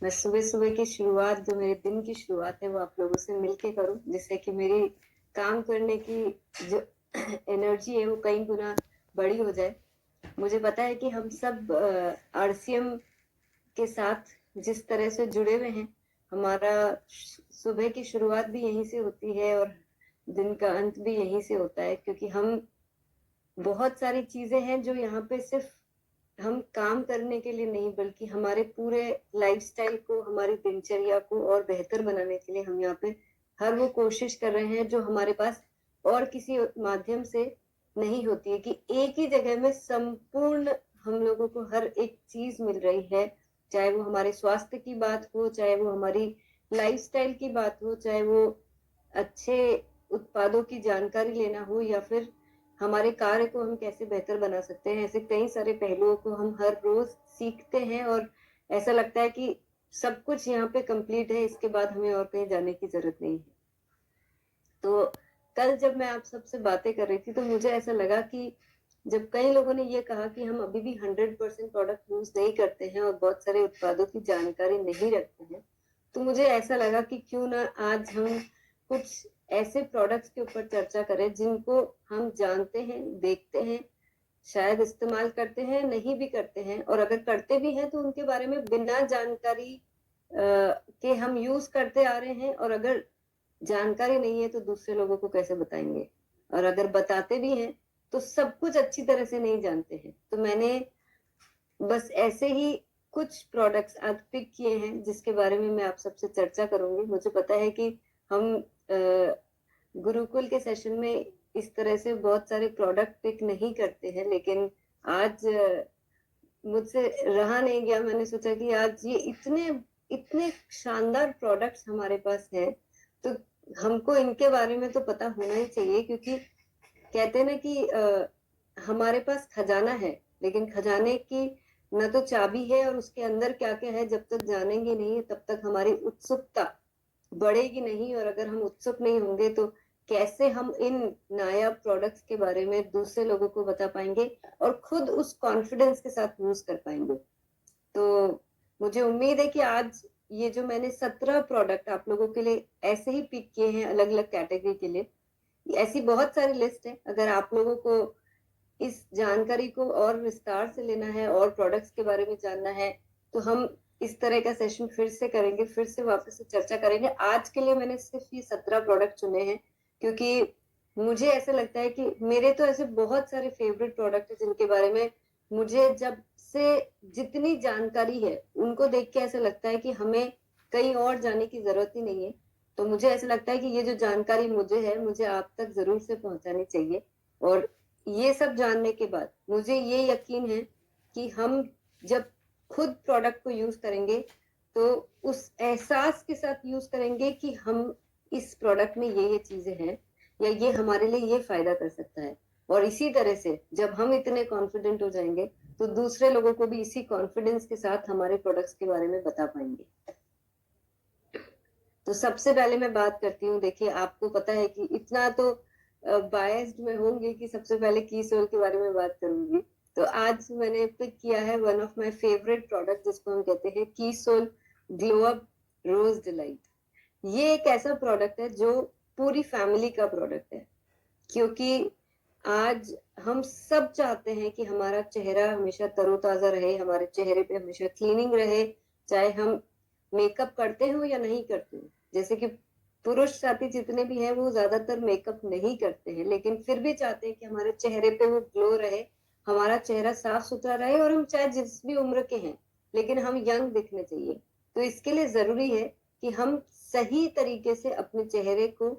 मैं सुबह सुबह की शुरुआत, जो मेरे दिन की शुरुआत है, वो आप लोगों से मिलके करूं, जिससे कि मेरी काम करने की जो एनर्जी है वो कई गुना बड़ी हो जाए। मुझे पता है कि हम सब आरसीएम के साथ जिस तरह से जुड़े हुए हैं, हमारा सुबह की शुरुआत भी यहीं से होती है और दिन का अंत भी यहीं से होता है, क्योंकि हम बहुत सारी चीजें हैं जो यहाँ पे सिर्फ हम काम करने के लिए नहीं, बल्कि हमारे पूरे लाइफस्टाइल को, हमारी दिनचर्या को और बेहतर बनाने के लिए हम यहाँ पे हर वो कोशिश कर रहे हैं जो हमारे पास और किसी माध्यम से नहीं होती है, कि एक ही जगह में संपूर्ण हम लोगों को हर एक चीज मिल रही है। चाहे वो हमारे स्वास्थ्य की बात हो, चाहे वो हमारी लाइफस्टाइल की बात हो, चाहे वो अच्छे उत्पादों की जानकारी लेना हो, या फिर हमारे कार्य को हम कैसे बेहतर बना सकते हैं। ऐसे कई सारे पहलुओं को हम हर रोज सीखते हैं और ऐसा लगता है कि सब कुछ यहाँ पे कंप्लीट है, इसके बाद हमें और कहीं जाने की जरूरत नहीं है। तो कल जब मैं आप सबसे बातें कर रही थी, तो मुझे ऐसा लगा कि जब कई लोगों ने ये कहा कि हम अभी भी 100% प्रोडक्ट यूज नहीं करते हैं और बहुत सारे उत्पादों की जानकारी नहीं रखते हैं, तो मुझे ऐसा लगा कि क्यों ना आज हम कुछ ऐसे प्रोडक्ट्स के ऊपर चर्चा करें जिनको हम जानते हैं, देखते हैं, शायद इस्तेमाल करते हैं, नहीं भी करते हैं, और अगर करते भी हैं तो उनके बारे में बिना जानकारी के हम यूज करते आ रहे हैं, और अगर जानकारी नहीं है तो दूसरे लोगों को कैसे बताएंगे, और अगर बताते भी हैं तो सब कुछ अच्छी तरह से नहीं जानते हैं। तो मैंने बस ऐसे ही कुछ प्रोडक्ट्स आज पिक किए हैं जिसके बारे में मैं आप सबसे चर्चा करूंगी। मुझे पता है कि हम गुरुकुल के सेशन में इस तरह से बहुत सारे प्रोडक्ट पिक नहीं करते हैं, लेकिन आज मुझसे रहा नहीं गया। मैंने सोचा कि आज ये इतने इतने शानदार प्रोडक्ट्स हमारे पास हैं, तो हमको इनके बारे में तो पता होना ही चाहिए, क्योंकि कहते हैं ना कि हमारे पास खजाना है, लेकिन खजाने की न तो चाबी है, और उसके अंदर क्या क्या है जब तक जानेंगे नहीं तब तक हमारी उत्सुकता बढ़ेगी नहीं, और अगर हम उत्सुक नहीं होंगे तो कैसे हम इन नायाब प्रोडक्ट्स के बारे में दूसरे लोगों को बता पाएंगे और खुद उस कॉन्फिडेंस के साथ यूज कर पाएंगे। तो मुझे उम्मीद है कि आज ये जो मैंने 17 प्रोडक्ट आप लोगों के लिए ऐसे ही पिक किए हैं अलग अलग कैटेगरी के लिए, ऐसी बहुत सारी लिस्ट है। अगर आप लोगों को इस जानकारी को और विस्तार से लेना है और प्रोडक्ट्स के बारे में जानना है, तो हम इस तरह का सेशन फिर से करेंगे, फिर से वापस से चर्चा करेंगे। आज के लिए मैंने सिर्फ ये 17 प्रोडक्ट चुने हैं, क्योंकि मुझे ऐसा लगता है कि मेरे तो ऐसे बहुत सारे फेवरेट प्रोडक्ट है जिनके बारे में मुझे जब से जितनी जानकारी है उनको देख के ऐसा लगता है कि हमें कहीं और जाने की जरूरत ही नहीं है। तो मुझे ऐसा लगता है कि ये जो जानकारी मुझे है, मुझे आप तक जरूर से पहुंचानी चाहिए। और ये सब जानने के बाद मुझे ये यकीन है कि हम जब खुद प्रोडक्ट को यूज करेंगे तो उस एहसास के साथ यूज करेंगे कि हम इस प्रोडक्ट में ये चीजें हैं, या ये हमारे लिए ये फायदा कर सकता है। और इसी तरह से जब हम इतने कॉन्फिडेंट हो जाएंगे तो दूसरे लोगों को भी इसी कॉन्फिडेंस के साथ हमारे प्रोडक्ट्स के बारे में बता पाएंगे। तो सबसे पहले मैं बात करती हूँ। देखिए, आपको पता है कि इतना तो बायस्ड में होंगे कि सबसे पहले की सोल के बारे में बात करूंगी। तो आज मैंने पिक किया है one of my favourite product, जिसको हम कहते हैं की सोल ग्लो अप रोज डिलाइट। ये एक ऐसा प्रोडक्ट है जो पूरी फैमिली का प्रोडक्ट है, क्योंकि आज हम सब चाहते हैं कि हमारा चेहरा हमेशा तरोताजा रहे, हमारे चेहरे पे हमेशा क्लीनिंग रहे, चाहे हम मेकअप करते हो या नहीं करते हो। जैसे कि पुरुष साथी जितने भी हैं वो ज्यादातर मेकअप नहीं करते हैं, लेकिन फिर भी चाहते हैं कि हमारे चेहरे पे वो ग्लो रहे, हमारा चेहरा साफ सुथरा रहे, और हम चाहे जिस भी उम्र के हैं लेकिन हम यंग दिखने चाहिए। तो इसके लिए जरूरी है कि हम सही तरीके से अपने चेहरे को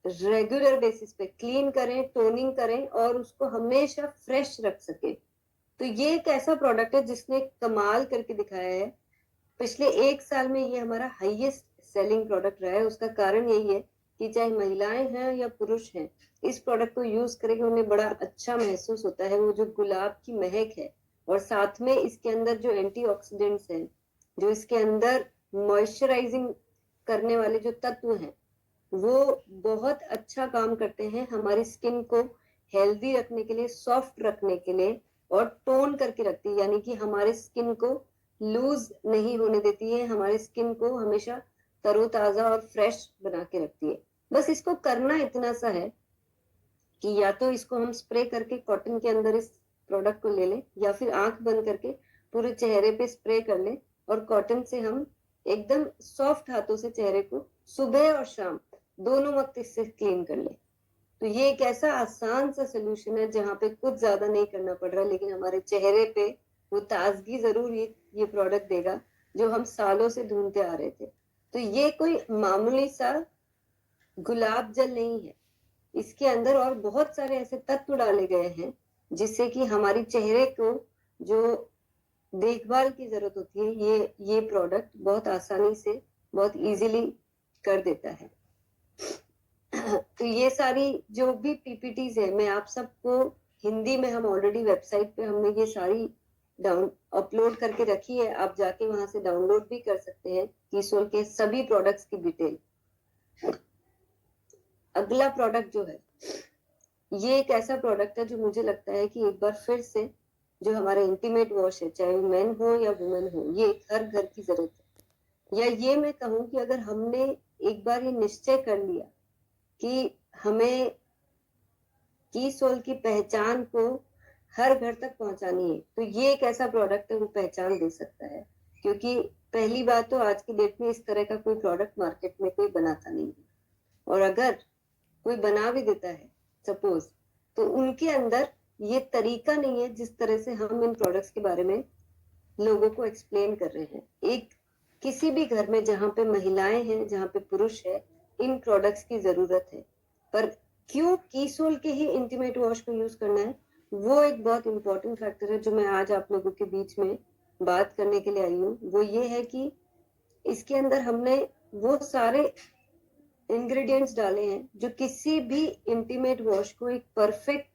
रेगुलर बेसिस पे क्लीन करें, टोनिंग करें, और उसको हमेशा फ्रेश रख सके। तो ये एक ऐसा प्रोडक्ट है जिसने कमाल करके दिखाया है। पिछले 1 साल में ये हमारा हाईएस्ट सेलिंग प्रोडक्ट रहा है। उसका कारण यही है कि चाहे महिलाएं हैं या पुरुष हैं, इस प्रोडक्ट को यूज करके उन्हें बड़ा अच्छा महसूस होता है। वो जो गुलाब की महक है, और साथ में इसके अंदर जो एंटीऑक्सीडेंट्स हैं, जो इसके अंदर मॉइस्चराइजिंग करने वाले जो तत्व हैं, वो बहुत अच्छा काम करते हैं हमारी स्किन को हेल्दी रखने के लिए, सॉफ्ट रखने के लिए, और टोन करके रखती है, यानी कि हमारे स्किन को लूज नहीं होने देती है, हमारे स्किन को हमेशा तरोताजा और फ्रेश बना के रखती है। बस इसको करना इतना सा है कि या तो इसको हम स्प्रे करके कॉटन के अंदर इस प्रोडक्ट को ले लें, या फिर आंख बंद करके पूरे चेहरे पे स्प्रे कर लें और कॉटन से हम एकदम सॉफ्ट हाथों से चेहरे को सुबह और शाम दोनों वक्त इससे क्लीन कर लें। तो ये एक ऐसा आसान सा सोल्यूशन है जहाँ पे कुछ ज्यादा नहीं करना पड़ रहा, लेकिन हमारे चेहरे पे वो ताजगी जरूर ये प्रोडक्ट देगा जो हम सालों से ढूंढते आ रहे थे। तो ये कोई मामूली सा गुलाब जल नहीं है, इसके अंदर और बहुत सारे ऐसे तत्व डाले गए हैं जिससे कि हमारी चेहरे को जो देखभाल की जरूरत होती है ये प्रोडक्ट बहुत आसानी से बहुत इजीली कर देता है। तो ये सारी जो भी पीपीटीज है मैं आप सबको हिंदी में, हम ऑलरेडी वेबसाइट पे हमने ये सारी अपलोड करके रखी है, आप जाके वहां से डाउनलोड भी कर सकते हैं कीसोल के सभी प्रोडक्ट्स की डिटेल। अगला प्रोडक्ट जो है ये एक ऐसा प्रोडक्ट है जो मुझे लगता है कि एक बार फिर से जो हमारे इंटीमेट वॉश है, चाहे वो मेन हो या वुमेन हो, ये हर घर की जरूरत है। या ये मैं कहूँ कि अगर हमने एक बार ये निश्चय कर लिया कि हमें कीसोल की पहचान को हर घर तक पहुंचानी है, तो ये एक ऐसा प्रोडक्ट है वो पहचान दे सकता है। क्योंकि पहली बात तो आज की डेट में इस तरह का कोई प्रोडक्ट मार्केट में कोई बनाता नहीं है, और अगर कोई बना भी देता है सपोज, तो उनके अंदर ये तरीका नहीं है जिस तरह से हम इन प्रोडक्ट्स के बारे में लोगों को एक्सप्लेन कर रहे हैं। एक किसी भी घर में जहाँ पे महिलाएं हैं, जहाँ पे पुरुष है, इन प्रोडक्ट्स की जरूरत है। पर क्यों कीसोल के ही इंटीमेट वॉश को यूज करना है, वो एक बहुत इंपॉर्टेंट फैक्टर है जो मैं आज आप लोगों के बीच में बात करने के लिए आई हूँ। वो ये है कि इसके अंदर हमने वो सारे इंग्रेडिएंट्स डाले हैं जो किसी भी इंटीमेट वॉश को एक परफेक्ट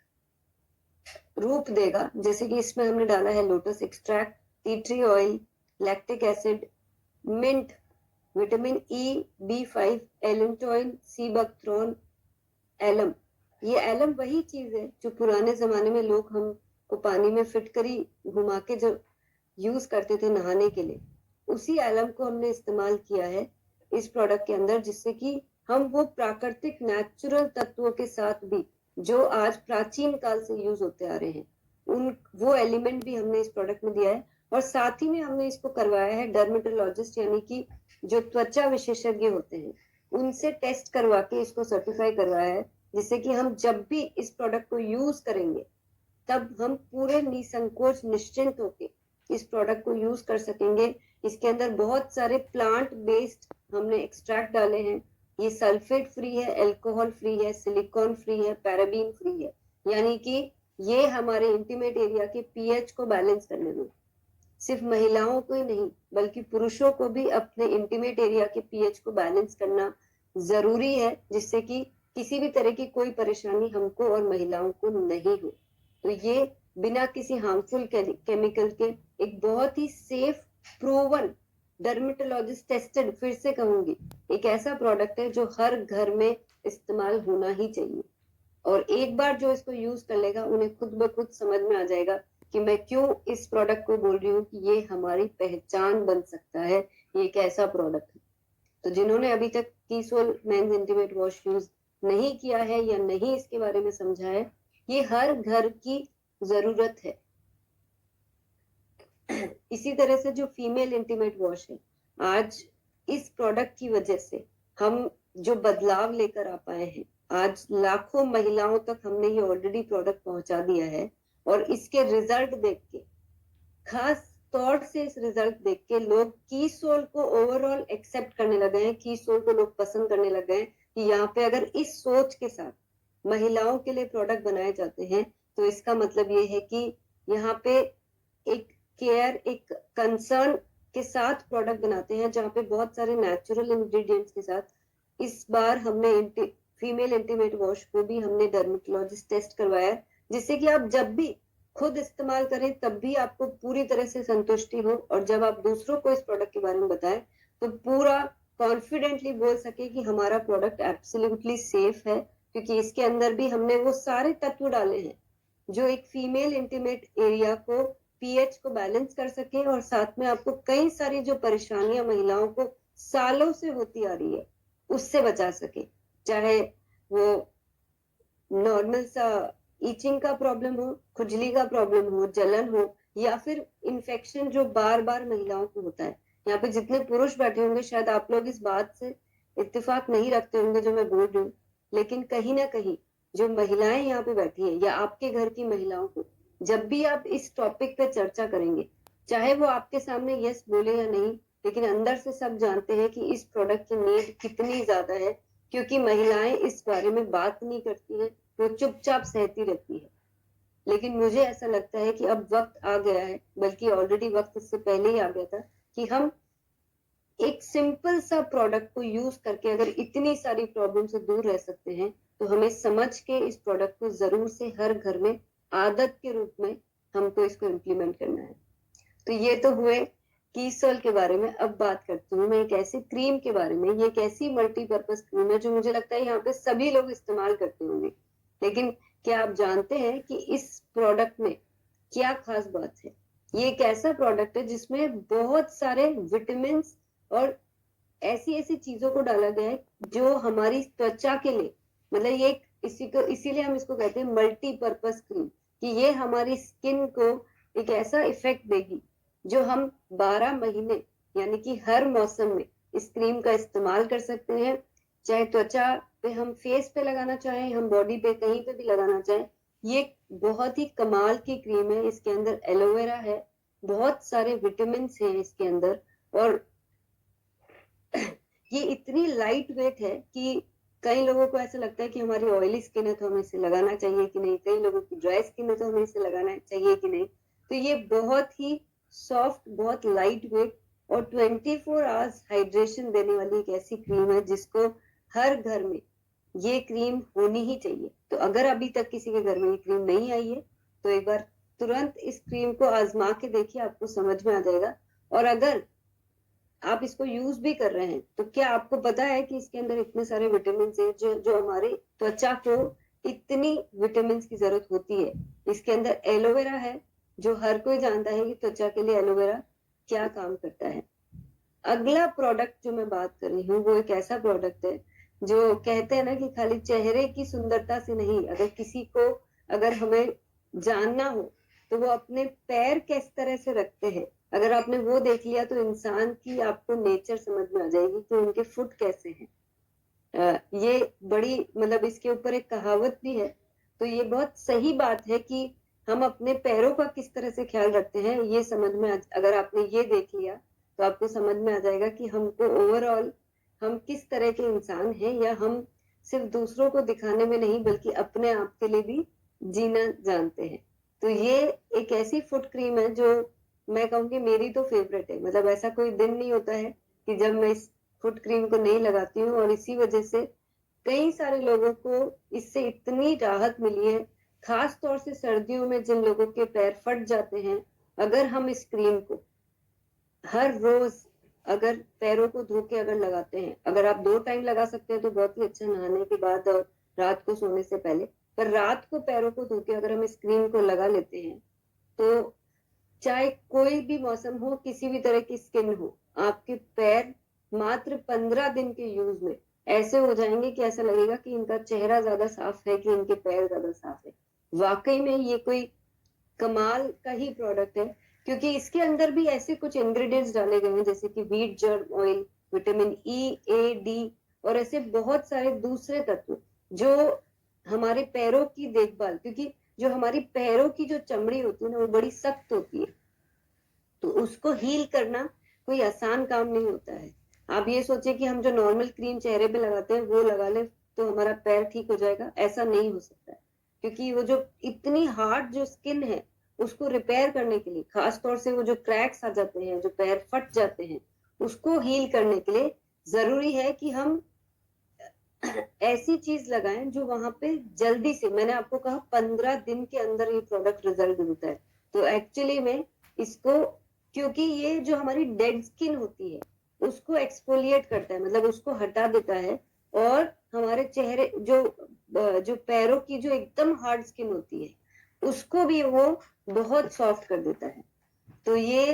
रूप देगा। जैसे कि इसमें हमने डाला है lotus extract, tea tree oil, lactic acid, mint, vitamin E, B5, allantoin, sea buckthorn, alum. ये एलम वही चीज है जो पुराने जमाने में लोग हमको पानी में फिटकरी घुमा के जो यूज करते थे नहाने के लिए, उसी एलम को हमने इस्तेमाल किया है इस प्रोडक्ट के अंदर, जिससे कि हम वो प्राकृतिक नेचुरल तत्वों के साथ भी जो आज प्राचीन काल से यूज होते आ रहे हैं, उन वो एलिमेंट भी हमने इस प्रोडक्ट में दिया है। और साथ ही में हमने इसको करवाया है डर्मेटोलॉजिस्ट, यानी कि जो त्वचा विशेषज्ञ होते हैं उनसे टेस्ट करवा के इसको सर्टिफाई करवाया है, जिससे कि हम जब भी इस प्रोडक्ट को यूज करेंगे तब हम पूरे निसंकोच निश्चिंत होके इस प्रोडक्ट को यूज कर सकेंगे। इसके अंदर बहुत सारे प्लांट बेस्ड हमने एक्सट्रैक्ट डाले हैं। ये सल्फेट फ्री है, अल्कोहल फ्री है, सिलिकॉन फ्री है, पैराबीन फ्री है, यानी कि ये हमारे इंटीमेट एरिया के पीएच को बैलेंस करने में सिर्फ महिलाओं को ही नहीं बल्कि पुरुषों को भी अपने इंटीमेट एरिया के पीएच को बैलेंस करना जरूरी है, जिससे कि किसी भी तरह की कोई परेशानी हमको और महिलाओं को नहीं हो। तो ये बिना किसी हार्मफुल केमिकल के एक बहुत ही सेफ, प्रूवन, डर्मेटोलॉजिस्ट टेस्टेड, फिर से कहूंगी, एक ऐसा प्रोडक्ट है जो हर घर में इस्तेमाल होना ही चाहिए। और एक बार जो इसको यूज कर लेगा उन्हें खुद ब खुद समझ में आ जाएगा कि मैं क्यों इस प्रोडक्ट को बोल रही हूँ कि ये हमारी पहचान बन सकता है, ये एक ऐसा प्रोडक्ट है। तो जिन्होंने अभी तक कीसोल मेंस इंटीमेट वॉश यूज नहीं किया है या नहीं इसके बारे में समझा है, ये हर घर की जरूरत है। इसी तरह से जो फीमेल इंटीमेट वॉश है, आज इस प्रोडक्ट की वजह से हम जो बदलाव लेकर आ पाए हैं, आज लाखों महिलाओं तक हमने ये ऑलरेडी प्रोडक्ट पहुंचा दिया है। और इसके रिजल्ट देख के, खास तौर से इस रिजल्ट देख के लोग कीसोल को ओवरऑल एक्सेप्ट करने लगे हैं, कीसोल को लोग पसंद करने लगे हैं कि यहाँ पे अगर इस सोच के साथ महिलाओं के लिए प्रोडक्ट बनाए जाते हैं तो इसका मतलब ये है कि यहाँ पे एक केयर, एक कंसर्न के साथ प्रोडक्ट बनाते हैं, जहाँ पे बहुत सारे नेचुरल इंग्रेडिएंट्स के साथ। इस बार हमने फीमेल इंटीमेट वॉश को भी हमने डर्मेटोलॉजिस्ट टेस्ट करवाया, जिससे कि आप जब भी खुद इस्तेमाल करें तब भी आपको पूरी तरह से संतुष्टि हो, और जब आप दूसरों को इस प्रोडक्ट के बारे में बताएं तो पूरा कॉन्फिडेंटली बोल सके कि हमारा प्रोडक्ट एब्सोल्युटली सेफ है, क्योंकि इसके अंदर भी हमने वो सारे तत्व डाले हैं जो एक फीमेल इंटीमेट एरिया को पीएच को बैलेंस कर सके और साथ में आपको कई सारी जो परेशानियां महिलाओं को सालों से होती आ रही है उससे बचा सके, चाहे वो नॉर्मल सा ईचिंग का प्रॉब्लम हो, खुजली का प्रॉब्लम हो, जलन हो, या फिर इन्फेक्शन जो बार बार महिलाओं को होता है। यहाँ पे जितने पुरुष बैठे होंगे शायद आप लोग इस बात से इत्तेफाक नहीं रखते होंगे जो मैं बोल रही हूँ, लेकिन कहीं ना कहीं जो महिलाएं यहाँ पे बैठी हैं या आपके घर की महिलाओं को जब भी आप इस टॉपिक पे चर्चा करेंगे, चाहे वो आपके सामने यस बोले या नहीं, लेकिन अंदर से सब जानते हैं कि इस प्रोडक्ट की नीड कितनी ज्यादा है, क्योंकि महिलाएं इस बारे में बात नहीं करती हैं, वो चुपचाप सहती रहती है। लेकिन मुझे ऐसा लगता है कि अब वक्त आ गया है, बल्कि ऑलरेडी वक्त इससे पहले ही आ गया था, कि हम एक सिंपल सा प्रोडक्ट को यूज करके अगर इतनी सारी प्रॉब्लम से दूर रह सकते हैं, तो हमें समझ के इस प्रोडक्ट को जरूर से हर घर में आदत के रूप में हमको इसको इम्प्लीमेंट करना है। तो ये तो हुए कीसोल के बारे में। अब बात करती हूँ मैं एक ऐसी क्रीम के बारे में। ये एक ऐसी मल्टीपर्पज क्रीम है जो मुझे लगता है यहाँ पे सभी लोग इस्तेमाल करते होंगे, लेकिन क्या आप जानते हैं कि इस प्रोडक्ट में क्या खास बात है? ये एक ऐसा प्रोडक्ट है जिसमें बहुत सारे विटामिन और ऐसी ऐसी चीजों को डाला गया है जो हमारी त्वचा के लिए, मतलब ये एक इसीलिए हम इसको कहते हैं मल्टीपर्पज क्रीम, कि ये हमारी स्किन को एक ऐसा इफेक्ट देगी जो हम 12 महीने यानी कि हर मौसम में इस क्रीम का इस्तेमाल कर सकते हैं। चाहे त्वचा पे, हम फेस पे लगाना चाहें, हम बॉडी पे कहीं पे भी लगाना चाहें, ये बहुत ही कमाल की क्रीम है। इसके अंदर एलोवेरा है, बहुत सारे विटामिन हैं इसके अंदर, और ये इतनी लाइट वेट है कि कई लोगों को ऐसा लगता है कि हमारी ऑयली स्किन है तो हमें इसे लगाना चाहिए कि नहीं, कई लोगों की ड्राई स्किन है तो हमें इसे लगाना चाहिए कि नहीं। तो ये बहुत ही सॉफ्ट, बहुत लाइट वेट और 24 आवर्स हाइड्रेशन देने वाली एक ऐसी क्रीम है जिसको हर घर में ये क्रीम होनी ही चाहिए। तो अगर अभी तक किसी के घर में ये क्रीम नहीं आई है तो एक बार तुरंत इस क्रीम को आजमा के देखिए, आपको समझ में आ जाएगा। और अगर आप इसको यूज भी कर रहे हैं तो क्या आपको पता है कि इसके अंदर इतने सारे विटामिन है जो जो हमारी त्वचा को इतनी विटामिन की जरूरत होती है। इसके अंदर एलोवेरा है, जो हर कोई जानता है कि त्वचा के लिए एलोवेरा क्या काम करता है। अगला प्रोडक्ट जो मैं बात कर रही हूँ वो एक ऐसा प्रोडक्ट है जो कहते हैं ना कि खाली चेहरे की सुंदरता से नहीं, अगर किसी को, अगर हमें जानना हो तो वो अपने पैर किस तरह से रखते हैं, अगर आपने वो देख लिया तो इंसान की आपको नेचर समझ में आ जाएगी कि उनके फुट कैसे हैं। ये बड़ी, मतलब इसके ऊपर एक कहावत भी है, तो ये बहुत सही बात है कि हम अपने पैरों का किस तरह से ख्याल रखते हैं। ये समझ में अगर आपने ये देख लिया तो आपको समझ में आ जाएगा कि हमको ओवरऑल हम किस तरह के इंसान हैं, या हम सिर्फ दूसरों को दिखाने में नहीं बल्कि अपने आप के लिए भी जीना जानते हैं। तो ये एक ऐसी फुट क्रीम है जो मैं कहूँगी मेरी तो फेवरेट है। मतलब ऐसा कोई दिन नहीं होता है कि जब मैं इस फुट क्रीम को नहीं लगाती हूँ, और इसी वजह से कई सारे लोगों को इससे इतनी राहत मिली है। खास तौर से सर्दियों में जिन लोगों के पैर फट जाते हैं, अगर हम इस क्रीम को हर रोज अगर पैरों को धो के अगर लगाते हैं, अगर आप 2 टाइम लगा सकते हैं तो बहुत ही अच्छा, नहाने के बाद और रात को सोने से पहले, पर रात को पैरों को धो के अगर हम इस क्रीम को लगा लेते हैं तो चाहे कोई भी मौसम हो, किसी भी तरह की स्किन हो, आपके पैर मात्र 15 दिन के यूज में ऐसे हो जाएंगे कि ऐसा लगेगा कि इनका चेहरा ज्यादा साफ है कि इनके पैर ज्यादा साफ है। वाकई में ये कोई कमाल का ही प्रोडक्ट है, क्योंकि इसके अंदर भी ऐसे कुछ इंग्रेडिएंट्स डाले गए हैं जैसे कि wheat germ oil, vitamin E, A, D और ऐसे बहुत सारे दूसरे तत्व जो हमारे पैरों की देखभाल, क्योंकि जो हमारी पैरों की जो चमड़ी होती है ना वो बड़ी सख्त होती है, तो उसको हील करना कोई आसान काम नहीं होता है। आप ये सोचे कि हम जो नॉर्मल क्रीम चेहरे पे लगाते हैं वो लगा ले तो हमारा पैर ठीक हो जाएगा, ऐसा नहीं हो सकता है। क्योंकि वो जो इतनी हार्ड जो स्किन है उसको रिपेयर करने के लिए, खास तौर से वो जो क्रैक्स आ जाते हैं, जो पैर फट जाते हैं, उसको हील करने के लिए जरूरी है कि हम ऐसी चीज लगाएं जो वहां पे जल्दी से, मैंने आपको कहा 15 दिन के अंदर ये प्रोडक्ट रिजल्ट देता है। तो एक्चुअली में इसको, क्योंकि ये जो हमारी डेड स्किन होती है उसको एक्सफोलिएट करता है, मतलब उसको हटा देता है, और हमारे चेहरे जो पैरों की जो एकदम हार्ड स्किन होती है उसको भी वो बहुत सॉफ्ट कर देता है। तो ये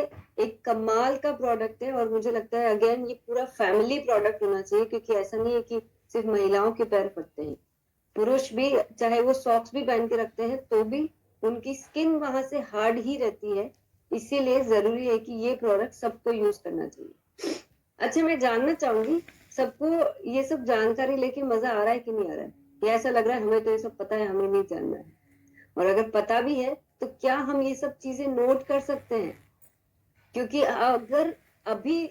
एक कमाल का प्रोडक्ट है और मुझे लगता है अगेन ये पूरा फैमिली प्रोडक्ट होना चाहिए, क्योंकि ऐसा नहीं है कि सिर्फ महिलाओं के पैर फटते हैं, पुरुष भी चाहे वो सॉक्स भी पहन के रखते हैं तो भी उनकी स्किन वहां से हार्ड ही रहती है। इसीलिए जरूरी है कि ये प्रोडक्ट सबको यूज करना चाहिए। अच्छा, मैं जानना चाहूंगी सबको ये सब जानकारी लेके मजा आ रहा है कि नहीं आ रहा है, या ऐसा लग रहा है हमें तो ये सब पता है, हमें नहीं जानना है? और अगर पता भी है तो क्या हम ये सब चीजें नोट कर सकते हैं? क्योंकि अगर अभी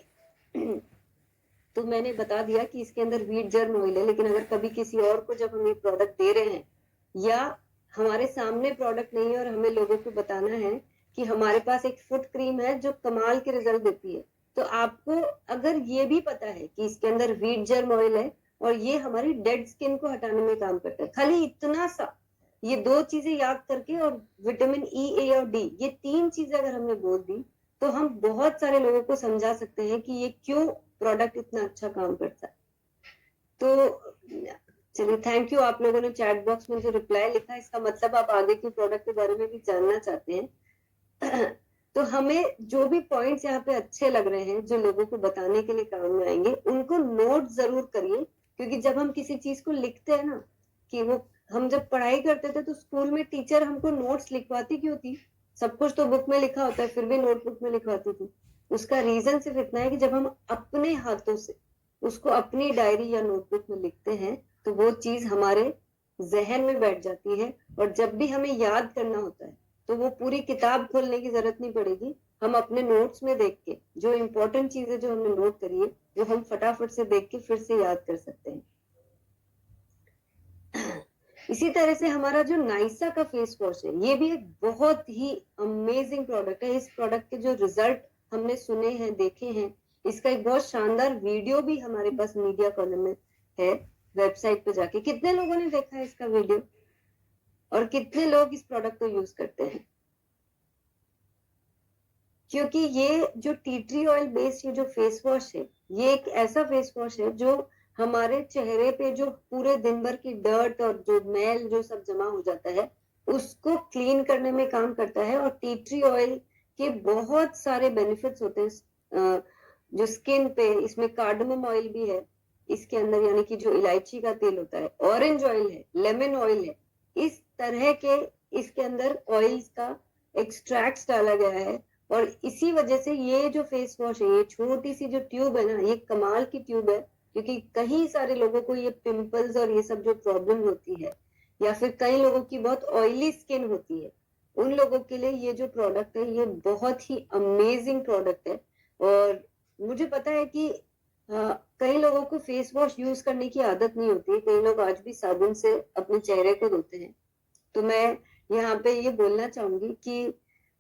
तो मैंने बता दिया कि इसके अंदर व्हीट जर्म ऑयल है, लेकिन अगर कभी किसी और को जब हम ये प्रोडक्ट दे रहे हैं या हमारे सामने प्रोडक्ट नहीं है और हमें लोगों को बताना है कि हमारे पास एक फुट क्रीम है जो कमाल के रिजल्ट देती है, तो आपको अगर ये भी पता है कि इसके अंदर व्हीट जर्म ऑयल है और ये हमारी डेड स्किन को हटाने में काम करता है, खाली इतना सा, ये दो चीजें याद करके, और विटामिन ई, ए और डी, ये तीन चीजें अगर हमने बोल दी तो हम बहुत सारे लोगों को समझा सकते हैं कि ये क्यों प्रोडक्ट इतना अच्छा काम करता है। तो चलिए, थैंक यू। आप लोगों ने चैट बॉक्स में जो रिप्लाई लिखा, इसका मतलब आप आगे के प्रोडक्ट के बारे में भी जानना चाहते हैं। तो हमें जो भी पॉइंट्स यहाँ पे अच्छे लग रहे हैं, जो लोगों को बताने के लिए काम में आएंगे, उनको नोट जरूर करिए। क्योंकि जब हम किसी चीज को लिखते हैं ना, कि वो हम जब पढ़ाई करते थे तो स्कूल में टीचर हमको नोट्स लिखवाती क्यों थी? सब कुछ तो बुक में लिखा होता है, फिर भी नोटबुक में लिखवाती थी। उसका रीजन सिर्फ इतना है कि जब हम अपने हाथों से उसको अपनी डायरी या नोटबुक में लिखते हैं तो वो चीज हमारे जहन में बैठ जाती है, और जब भी हमें याद करना होता है तो वो पूरी किताब खोलने की जरूरत नहीं पड़ेगी। हम अपने नोट्स में देख के जो इम्पोर्टेंट चीजें जो हमने नोट करी है वो हम फटाफट से देख के फिर से याद कर सकते हैं। इसी तरह से हमारा जो नाइसा का फेस वॉश है, ये भी एक बहुत ही अमेजिंग प्रोडक्ट है। इस प्रोडक्ट के जो रिजल्ट हमने सुने हैं, देखे हैं, इसका एक बहुत शानदार वीडियो भी हमारे पास मीडिया कॉलम में है, वेबसाइट पे जाके। कितने लोगों ने देखा है इसका वीडियो, और कितने लोग इस प्रोडक्ट को यूज करते हैं? क्योंकि ये जो टी ट्री ऑयल बेस्ड ये जो फेस वॉश है, ये एक ऐसा फेस वॉश है जो हमारे चेहरे पे जो पूरे दिन भर की डर्ट और जो मैल जो सब जमा हो जाता है उसको क्लीन करने में काम करता है। और टी ट्री ऑयल के बहुत सारे बेनिफिट्स होते हैं जो स्किन पे। इसमें कार्डमम ऑयल भी है इसके अंदर, यानी कि जो इलायची का तेल होता है, ऑरेंज ऑयल है, लेमन ऑयल है, इस तरह के इसके अंदर ऑयल्स का एक्सट्रैक्ट्स डाला गया है। और इसी वजह से ये जो फेस वॉश है, ये छोटी सी जो ट्यूब है ना, ये कमाल की ट्यूब है। क्योंकि कई सारे लोगों को ये पिंपल्स और ये सब जो प्रॉब्लम होती है, या फिर कई लोगों की बहुत ऑयली स्किन होती है, उन लोगों के लिए ये जो प्रोडक्ट है ये बहुत ही अमेजिंग प्रोडक्ट है। और मुझे पता है कि कई लोगों को फेस वॉश यूज करने की आदत नहीं होती, कई लोग आज भी साबुन से अपने चेहरे को धोते हैं। तो मैं यहाँ पे ये बोलना चाहूंगी कि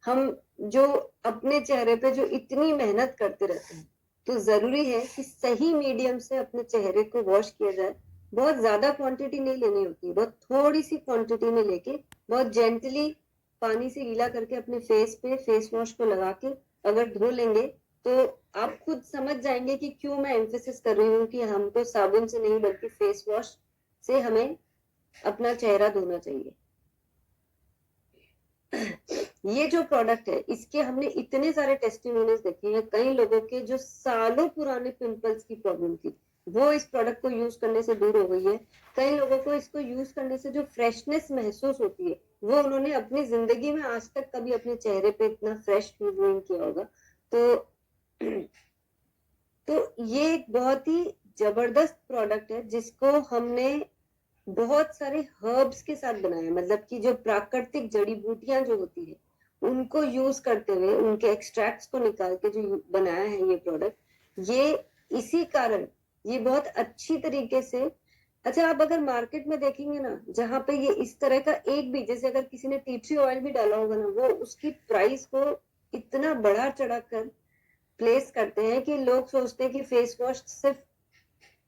हम जो अपने चेहरे पे जो इतनी मेहनत करते रहते हैं, तो जरूरी है कि सही मीडियम से अपने चेहरे को वॉश किया जाए। बहुत ज्यादा क्वांटिटी नहीं लेनी होती, बहुत थोड़ी सी क्वांटिटी में लेके बहुत जेंटली पानी से गीला करके अपने फेस पे फेस वॉश को लगा के अगर धो लेंगे, तो आप खुद समझ जाएंगे कि क्यों मैं एम्फेसिस कर रही हूँ कि हमको साबुन से नहीं बल्कि फेस वॉश से हमें अपना चेहरा धोना चाहिए। ये जो प्रोडक्ट है, इसके हमने इतने सारे टेस्टिमोनियल्स देखे हैं। कई लोगों के जो सालों पुराने पिंपल्स की प्रॉब्लम थी, वो इस प्रोडक्ट को यूज करने से दूर हो गई है। कई लोगों को इसको यूज करने से जो फ्रेशनेस महसूस होती है, वो उन्होंने अपनी जिंदगी में आज तक कभी अपने चेहरे पे इतना फ्रेश फील नहीं किया होगा। तो ये एक बहुत ही जबरदस्त प्रोडक्ट है जिसको हमने बहुत सारे हर्ब्स के साथ बनाया, मतलब कि जो प्राकृतिक जड़ी बूटियां जो होती है उनको यूज करते हुए, उनके एक्सट्रैक्ट्स को निकाल के जो बनाया है ये प्रोडक्ट, ये इसी कारण ये बहुत अच्छी तरीके से। अच्छा, आप अगर मार्केट में देखेंगे ना, जहाँ पे ये इस तरह का एक भी, जैसे अगर किसी ने टी ट्री ऑयल भी डाला होगा ना, वो उसकी प्राइस को इतना बढ़ा चढ़ा कर प्लेस करते हैं कि लोग सोचते हैं कि फेस वॉश सिर्फ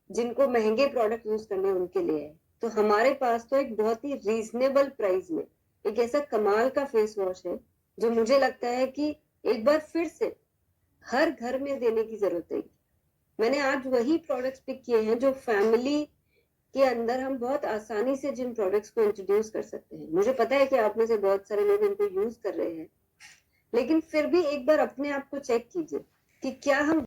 जिनको महंगे प्रोडक्ट यूज करने हैं उनके लिए है। तो हमारे पास तो एक बहुत ही रीजनेबल प्राइस में एक ऐसा कमाल का फेस वॉश है जो मुझे लगता है कि एक बार फिर से हर घर में देने की जरूरत है। मैंने आज वही प्रोडक्ट्स पिक किए हैं जो फैमिली के अंदर हम बहुत आसानी से जिन प्रोडक्ट्स को इंट्रोड्यूस कर सकते हैं। मुझे पता है कि आप में से बहुत सारे लोग इनको यूज कर रहे हैं, लेकिन फिर भी एक बार अपने आप को चेक कीजिए कि क्या हम